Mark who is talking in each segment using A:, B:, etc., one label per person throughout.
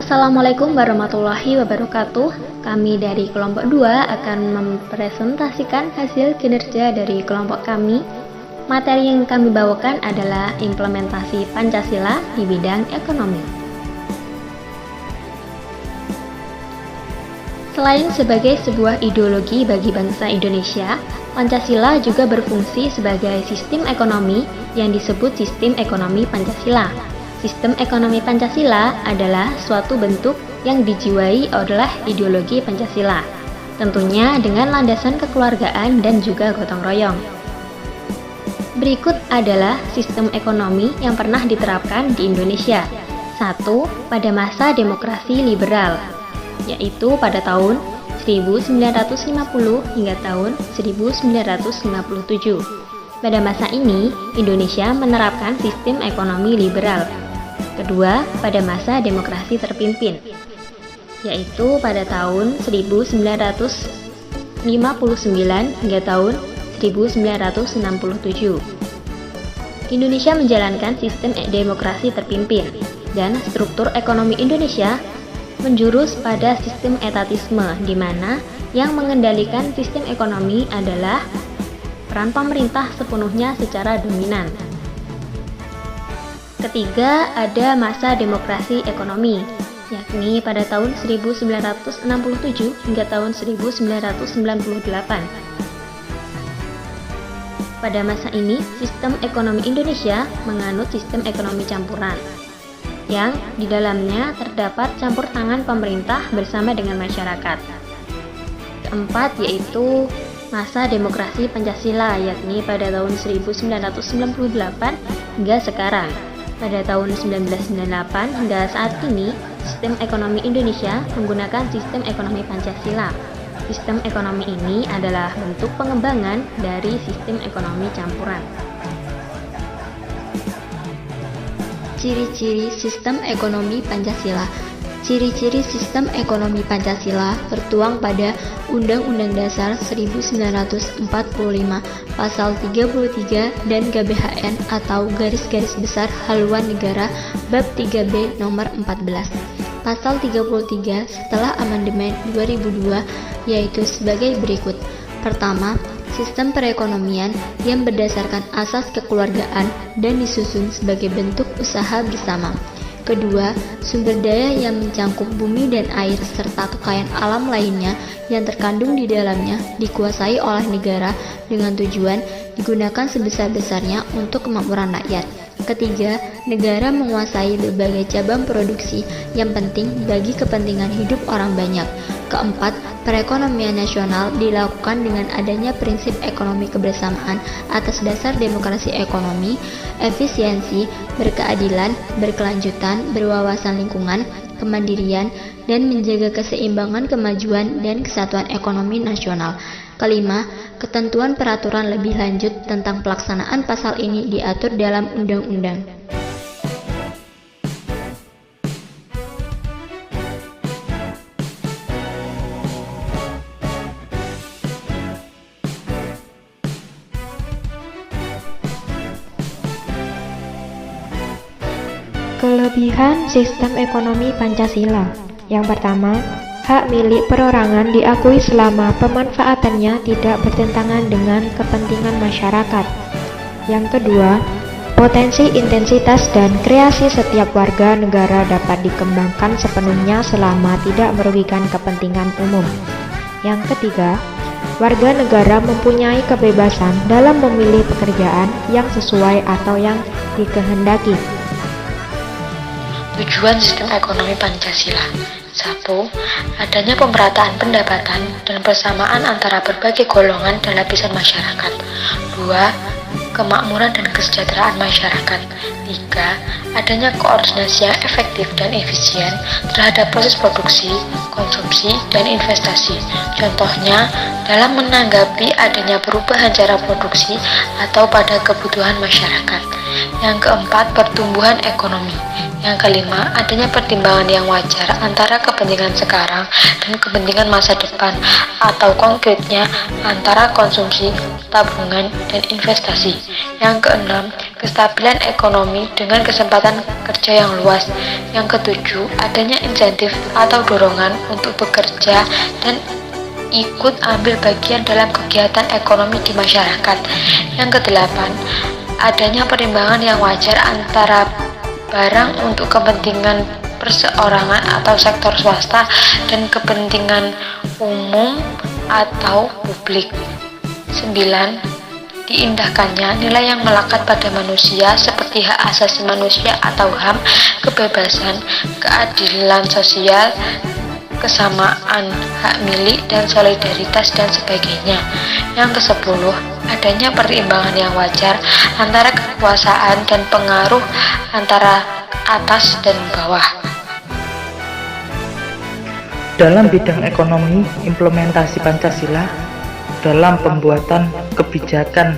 A: Assalamualaikum warahmatullahi wabarakatuh. Kami dari kelompok 2 akan mempresentasikan hasil kinerja dari kelompok kami. Materi yang kami bawakan adalah implementasi Pancasila di bidang ekonomi. Selain sebagai sebuah ideologi bagi bangsa Indonesia, Pancasila juga berfungsi sebagai sistem ekonomi yang disebut sistem ekonomi Pancasila. Sistem ekonomi Pancasila adalah suatu bentuk yang dijiwai oleh ideologi Pancasila, tentunya dengan landasan kekeluargaan dan juga gotong royong. Berikut adalah sistem ekonomi yang pernah diterapkan di Indonesia. 1. Pada masa demokrasi liberal, yaitu pada tahun 1950 hingga tahun 1957. Pada masa ini, Indonesia menerapkan sistem ekonomi liberal. Kedua, pada masa demokrasi terpimpin, yaitu pada tahun 1959 hingga tahun 1967. Indonesia menjalankan sistem demokrasi terpimpin, dan struktur ekonomi Indonesia menjurus pada sistem etatisme, di mana yang mengendalikan sistem ekonomi adalah peran pemerintah sepenuhnya secara dominan. Ketiga, ada masa demokrasi ekonomi, yakni pada tahun 1967 hingga tahun 1998. Pada masa ini, sistem ekonomi Indonesia menganut sistem ekonomi campuran, yang di dalamnya terdapat campur tangan pemerintah bersama dengan masyarakat. Keempat, yaitu masa demokrasi Pancasila, yakni pada tahun 1998 hingga sekarang. Pada tahun 1998 hingga saat ini, sistem ekonomi Indonesia menggunakan sistem ekonomi Pancasila. Sistem ekonomi ini adalah bentuk pengembangan dari sistem ekonomi campuran. Ciri-ciri sistem ekonomi Pancasila. Ciri-ciri sistem ekonomi Pancasila tertuang pada Undang-Undang Dasar 1945 Pasal 33 dan GBHN atau Garis-Garis Besar Haluan Negara Bab 3B Nomor 14. Pasal 33 setelah amandemen 2002 yaitu sebagai berikut. Pertama, sistem perekonomian yang berdasarkan asas kekeluargaan dan disusun sebagai bentuk usaha bersama. Kedua, sumber daya yang mencangkup bumi dan air serta kekayaan alam lainnya yang terkandung di dalamnya dikuasai oleh negara dengan tujuan digunakan sebesar-besarnya untuk kemakmuran rakyat. Ketiga, negara menguasai berbagai cabang produksi yang penting bagi kepentingan hidup orang banyak. Keempat, perekonomian nasional dilakukan dengan adanya prinsip ekonomi kebersamaan atas dasar demokrasi ekonomi, efisiensi, berkeadilan, berkelanjutan, berwawasan lingkungan, kemandirian, dan menjaga keseimbangan kemajuan dan kesatuan ekonomi nasional. Kelima, ketentuan peraturan lebih lanjut tentang pelaksanaan pasal ini diatur dalam undang-undang.
B: Kelebihan sistem ekonomi Pancasila. Yang pertama, hak milik perorangan diakui selama pemanfaatannya tidak bertentangan dengan kepentingan masyarakat. Yang kedua, potensi, intensitas, dan kreasi setiap warga negara dapat dikembangkan sepenuhnya selama tidak merugikan kepentingan umum. Yang ketiga, warga negara mempunyai kebebasan dalam memilih pekerjaan yang sesuai atau yang dikehendaki.
C: Tujuan sistem ekonomi Pancasila. 1. Adanya pemerataan pendapatan dan persamaan antara berbagai golongan dan lapisan masyarakat. 2. Kemakmuran dan kesejahteraan masyarakat. 3. Adanya koordinasi yang efektif dan efisien terhadap proses produksi, konsumsi, dan investasi. Contohnya, dalam menanggapi adanya perubahan cara produksi atau pada kebutuhan masyarakat. Yang keempat, pertumbuhan ekonomi. Yang kelima, adanya pertimbangan yang wajar antara kepentingan sekarang dan kepentingan masa depan, atau konkretnya antara konsumsi, tabungan, dan investasi. Yang keenam, kestabilan ekonomi dengan kesempatan kerja yang luas. Yang ketujuh, adanya insentif atau dorongan untuk bekerja dan ikut ambil bagian dalam kegiatan ekonomi di masyarakat. Yang kedelapan, adanya pertimbangan yang wajar antara barang untuk kepentingan perseorangan atau sektor swasta dan kepentingan umum atau publik. 9. Diindahkannya nilai yang melekat pada manusia seperti hak asasi manusia atau HAM, kebebasan, keadilan sosial, kesamaan hak milik dan solidaritas dan sebagainya. Yang ke-10, adanya pertimbangan yang wajar antara kekuasaan dan pengaruh antara atas dan bawah.
D: Dalam bidang ekonomi, implementasi Pancasila dalam pembuatan kebijakan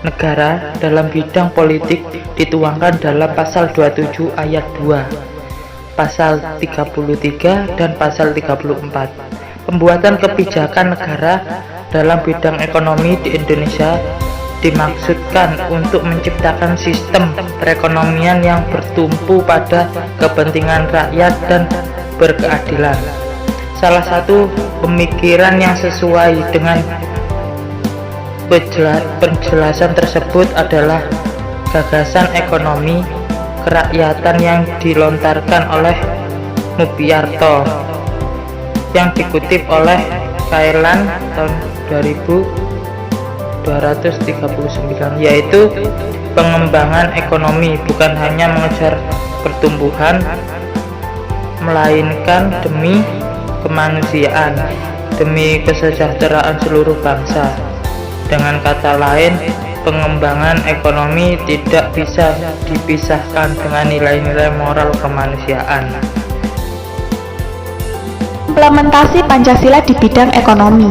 D: negara dalam bidang politik dituangkan dalam pasal 27 ayat 2, pasal 33 dan pasal 34. Pembuatan kebijakan negara dalam bidang ekonomi di Indonesia dimaksudkan untuk menciptakan sistem perekonomian yang bertumpu pada kepentingan rakyat dan berkeadilan. Salah satu pemikiran yang sesuai dengan penjelasan tersebut adalah gagasan ekonomi kerakyatan yang dilontarkan oleh Mupiarto yang dikutip oleh Kailan tahun 2239, yaitu pengembangan ekonomi bukan hanya mengejar pertumbuhan melainkan demi kemanusiaan, demi kesejahteraan seluruh bangsa. Dengan kata lain, pengembangan ekonomi tidak bisa dipisahkan dengan nilai-nilai moral kemanusiaan.
E: Implementasi Pancasila di bidang ekonomi.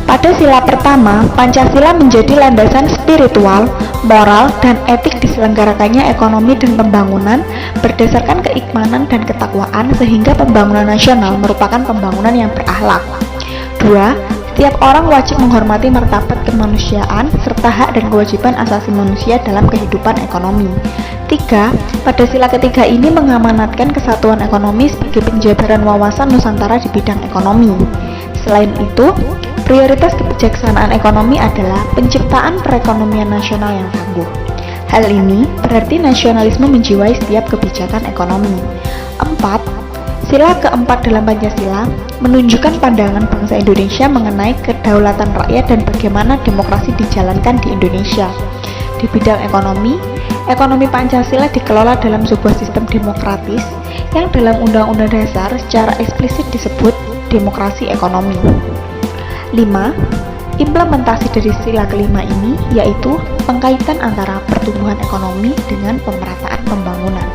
E: Pada sila pertama, Pancasila menjadi landasan spiritual, moral, dan etik diselenggarakannya ekonomi dan pembangunan berdasarkan keimanan dan ketakwaan sehingga pembangunan nasional merupakan pembangunan yang berakhlak. 2. Setiap orang wajib menghormati martabat kemanusiaan serta hak dan kewajiban asasi manusia dalam kehidupan ekonomi. 3. Pada sila ketiga ini mengamanatkan kesatuan ekonomi sebagai penjabaran wawasan Nusantara di bidang ekonomi. Selain itu, prioritas kebijaksanaan ekonomi adalah penciptaan perekonomian nasional yang tangguh. Hal ini berarti nasionalisme menjiwai setiap kebijakan ekonomi. 4. Sila keempat dalam Pancasila menunjukkan pandangan bangsa Indonesia mengenai kedaulatan rakyat dan bagaimana demokrasi dijalankan di Indonesia. Di bidang ekonomi, ekonomi Pancasila dikelola dalam sebuah sistem demokratis yang dalam Undang-Undang Dasar secara eksplisit disebut demokrasi ekonomi. 5. Implementasi dari sila kelima ini yaitu pengkaitan antara pertumbuhan ekonomi dengan pemerataan pembangunan.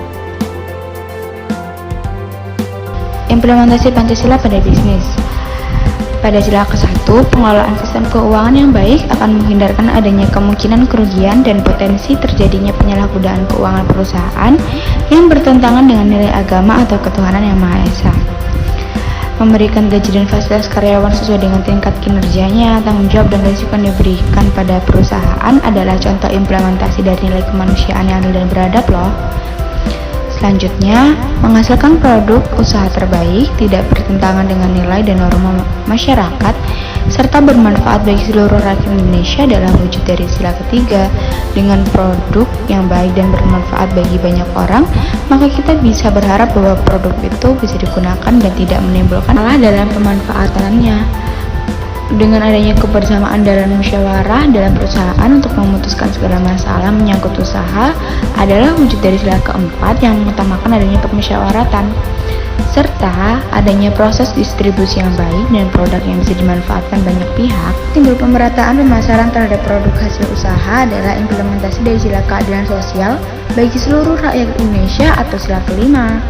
F: Implementasi Pancasila pada bisnis. Pada sila ke-1, pengelolaan sistem keuangan yang baik akan menghindarkan adanya kemungkinan kerugian dan potensi terjadinya penyalahgunaan keuangan perusahaan yang bertentangan dengan nilai agama atau ketuhanan yang Maha Esa. Memberikan gaji dan fasilitas karyawan sesuai dengan tingkat kinerjanya, tanggung jawab dan risiko yang diberikan pada perusahaan adalah contoh implementasi dari nilai kemanusiaan yang adil dan beradab loh. Selanjutnya, menghasilkan produk usaha terbaik, tidak bertentangan dengan nilai dan norma masyarakat, serta bermanfaat bagi seluruh rakyat Indonesia adalah wujud dari sila ketiga. Dengan produk yang baik dan bermanfaat bagi banyak orang, maka kita bisa berharap bahwa produk itu bisa digunakan dan tidak menimbulkan masalah dalam pemanfaatannya. Dengan adanya kebersamaan dalam musyawarah dalam perusahaan untuk memutuskan segala masalah menyangkut usaha adalah wujud dari sila keempat yang mengutamakan adanya permusyawaratan, serta adanya proses distribusi yang baik dan produk yang bisa dimanfaatkan banyak pihak. Timbul pemerataan pemasaran terhadap produk hasil usaha adalah implementasi dari sila keadilan sosial bagi seluruh rakyat Indonesia atau sila kelima.